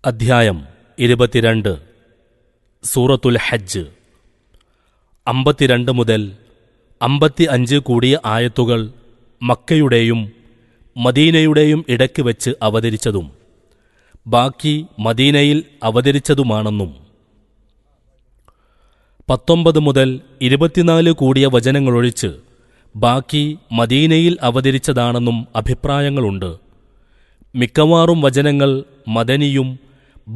അധ്യായം 22 സൂറത്തുൽ ഹജ്ജ്. 52 മുതൽ 55 കൂടിയ ആയത്തുകൾ മക്കയുടെയും മദീനയുടെയും ഇടയ്ക്ക് വെച്ച് അവതരിച്ചതും ബാക്കി മദീനയിൽ അവതരിച്ചതുമാണെന്നും 19 മുതൽ 24 കൂടിയ വചനങ്ങളൊഴിച്ച് ബാക്കി മദീനയിൽ അവതരിച്ചതാണെന്നും അഭിപ്രായങ്ങളുണ്ട്. മിക്കവാറും വചനങ്ങൾ മദനിയും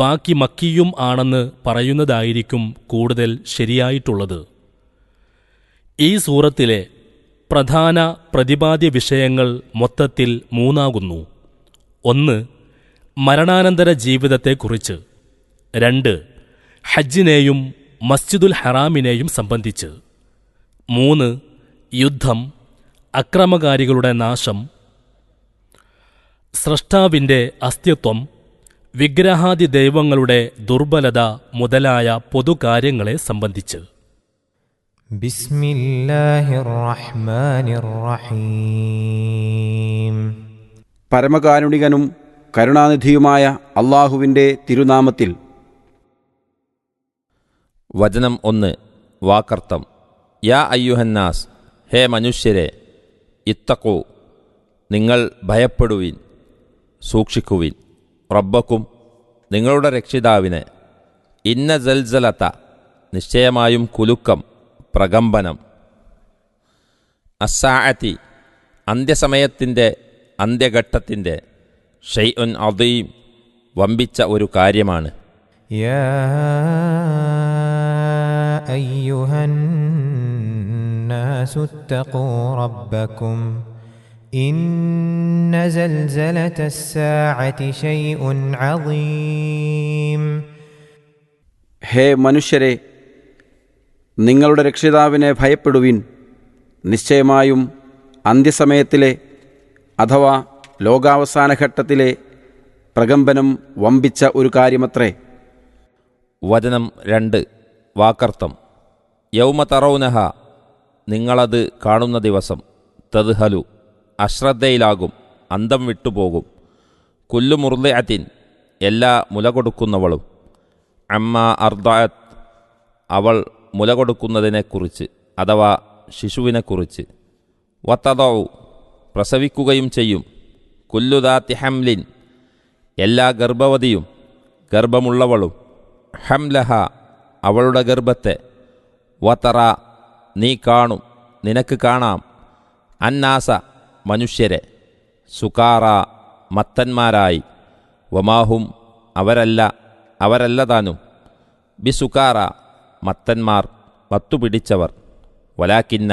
ബാക്കി മക്കിയും ആണെന്ന് പറയുന്നതായിരിക്കും കൂടുതൽ ശരിയായിട്ടുള്ളത്. ഈ സൂറത്തിലെ പ്രധാന പ്രതിപാദ്യ വിഷയങ്ങൾ മൊത്തത്തിൽ 3 1. മരണാനന്തര ജീവിതത്തെക്കുറിച്ച്. 2. ഹജ്ജിനെയും മസ്ജിദുൽ ഹറാമിനെയും സംബന്ധിച്ച്. 3. യുദ്ധം, അക്രമകാരികളുടെ നാശം, സ്രഷ്ടാവിന്റെ അസ്തിത്വം, വിഗ്രഹാദി ദൈവങ്ങളുടെ ദുർബലത മുതലായ പൊതുകാര്യങ്ങളെ സംബന്ധിച്ച്. ബിസ്മില്ലാഹിർ റഹ്മാനിർ റഹീം. പരമകാരുണികനും കരുണാനിധിയുമായ അല്ലാഹുവിൻ്റെ തിരുനാമത്തിൽ. വചനം 1. വാക്കർത്ഥം. യാ അയ്യുഹന്നാസ്, ഹേ മനുഷ്യരെ, ഇത്തഖൂ, നിങ്ങൾ ഭയപ്പെടുവിൻ, സൂക്ഷിക്കുവിൻ, റബ്ബക്കും, നിങ്ങളുടെ രക്ഷിതാവിനെ. ഇന്ന സൽസലത, നിശ്ചയമായും കുലുക്കം, പ്രകമ്പനം. അസ്സാഅതി, അന്ത്യസമയത്തിൻ്റെ, അന്ത്യഘട്ടത്തിൻ്റെ. ഷൈഉൻ അദീം, വമ്പിച്ച ഒരു കാര്യമാണ്. യാ അയ്യുഹന്നാസു ഇത്തഖൂ റബ്ബക്കും ഇന്ന സൽസലതസ്സാഅതി ശൈഉൻ അദീം. ഹേ മനുഷ്യരെ, നിങ്ങളുടെ രക്ഷിതാവിനെ ഭയപ്പെടുവിൻ. നിശ്ചയമായും അന്ത്യസമയത്തിലെ അഥവാ ലോകാവസാനഘട്ടത്തിലെ പ്രകമ്പനം വമ്പിച്ച ഒരു കാര്യമത്രേ. വചനം 2. വാക്കർത്ഥം. യൗമ തറൗനഹ, നിങ്ങളത് കാണുന്ന ദിവസം. തദ്ഹലു, അശ്രദ്ധയിലാകും, അന്തം വിട്ടുപോകും. കുല്ലു മുർദിഅത്തിൻ, എല്ലാ മുല കൊടുക്കുന്നവളും. അമ്മ അർദഅത്ത്, അവൾ മുല കൊടുക്കുന്നതിനെക്കുറിച്ച് അഥവാ ശിശുവിനെക്കുറിച്ച്. വതദഉ, പ്രസവിക്കുകയും ചെയ്യും. കുല്ലു ദാത്തി ഹംലിൻ, എല്ലാ ഗർഭവതിയും ഗർഭമുള്ളവളും. ഹംലഹ, അവളുടെ ഗർഭത്തെ. വതറ, നീ കാണും, നിനക്ക് കാണാം. അന്നാസ, മനുഷ്യരെ. സുകാറ, മത്തന്മാരായി. വമാഹും, അവരല്ല താനും. ബിസുകാറ, മത്തന്മാർ, മത്തുപിടിച്ചവർ. വലാക്കിന്ന,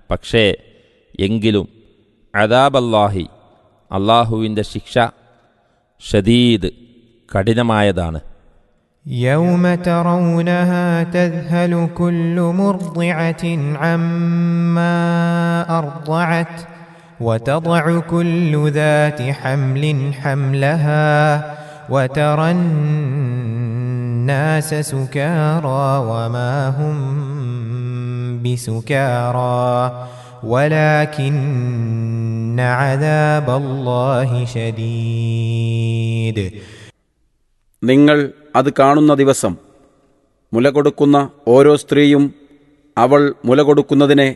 പക്ഷേ, എങ്കിലും. അദാബല്ലാഹി, അള്ളാഹുവിൻ്റെ ശിക്ഷ. ഷദീദ്, കഠിനമായതാണ്. يوم ترونها تذهل كل مرضعة عما أرضعت وتضع كل ذات حمل حملها وترى الناس سكارى وما هم بسكارى ولكن عذاب الله شديد. നിങ്ങൾ അത് കാണുന്ന ദിവസം മുല കൊടുക്കുന്ന ഓരോ സ്ത്രീയും അവൾ മുല കൊടുക്കുന്നതിനെ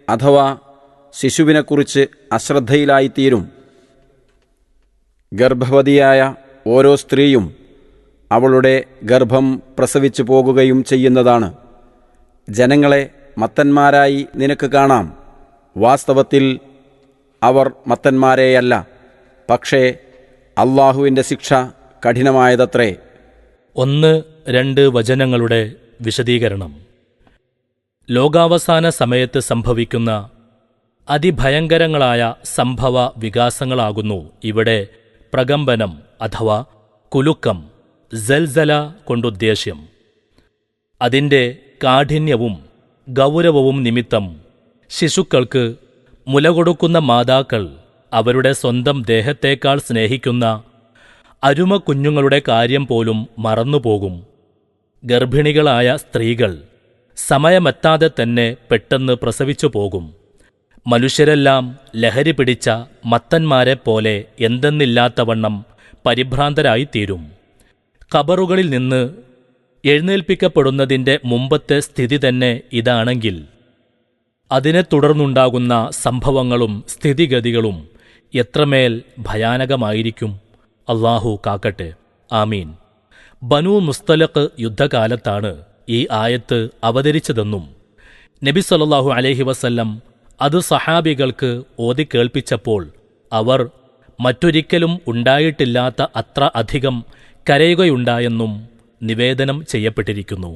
അഥവാ ശിശുവിനെക്കുറിച്ച് അശ്രദ്ധയിലായിത്തീരും. ഗർഭവതിയായ ഓരോ സ്ത്രീയും അവളുടെ ഗർഭം പ്രസവിച്ചു പോകുകയും ചെയ്യുന്നതാണ്. ജനങ്ങളെ മത്തന്മാരായി നിനക്ക് കാണാം. വാസ്തവത്തിൽ അവർ മത്തന്മാരെയല്ല, പക്ഷേ അല്ലാഹുവിൻ്റെ ശിക്ഷ കഠിനമായതത്രേ. 1-2 വചനങ്ങളുടെ വിശദീകരണം. ലോകാവസാന സമയത്ത് സംഭവിക്കുന്ന അതിഭയങ്കരങ്ങളായ സംഭവ വികാസങ്ങളാകുന്നു ഇവിടെ പ്രകമ്പനം അഥവാ കുലുക്കം, സൽസല കൊണ്ടുദ്ദേശ്യം. അതിൻ്റെ കാഠിന്യവും ഗൗരവവും നിമിത്തം ശിശുക്കൾക്ക് മുല കൊടുക്കുന്ന മാതാക്കൾ അവരുടെ സ്വന്തം ദേഹത്തേക്കാൾ സ്നേഹിക്കുന്ന അരുമ കുഞ്ഞുങ്ങളുടെ കാര്യം പോലും മറന്നുപോകും. ഗർഭിണികളായ സ്ത്രീകൾ സമയമെത്താതെ തന്നെ പെട്ടെന്ന് പ്രസവിച്ചു പോകും. മനുഷ്യരെല്ലാം ലഹരി പിടിച്ച മത്തന്മാരെപ്പോലെ എന്തെന്നില്ലാത്തവണ്ണം പരിഭ്രാന്തരായിത്തീരും. ഖബറുകളിൽ നിന്ന് എഴുന്നേൽപ്പിക്കപ്പെടുന്നതിൻ്റെ മുമ്പത്തെ സ്ഥിതി തന്നെ ഇതാണെങ്കിൽ അതിനെ തുടർന്നുണ്ടാകുന്ന സംഭവങ്ങളും സ്ഥിതിഗതികളും എത്രമേൽ ഭയാനകമായിരിക്കും. അള്ളാഹു കാക്കട്ടെ. ആമീൻ. ബനൂ മുസ്തലഖ് യുദ്ധകാലത്താണ് ഈ ആയത്ത് അവതരിച്ചതെന്നും നബി സല്ലല്ലാഹു അലൈഹി വസല്ലം അത് സഹാബികൾക്ക് ഓതിക്കേൾപ്പിച്ചപ്പോൾ അവർ മറ്റൊരിക്കലും ഉണ്ടായിട്ടില്ലാത്ത അത്ര അധികം കരയുകയുണ്ടായെന്നും നിവേദനം ചെയ്യപ്പെട്ടിരിക്കുന്നു.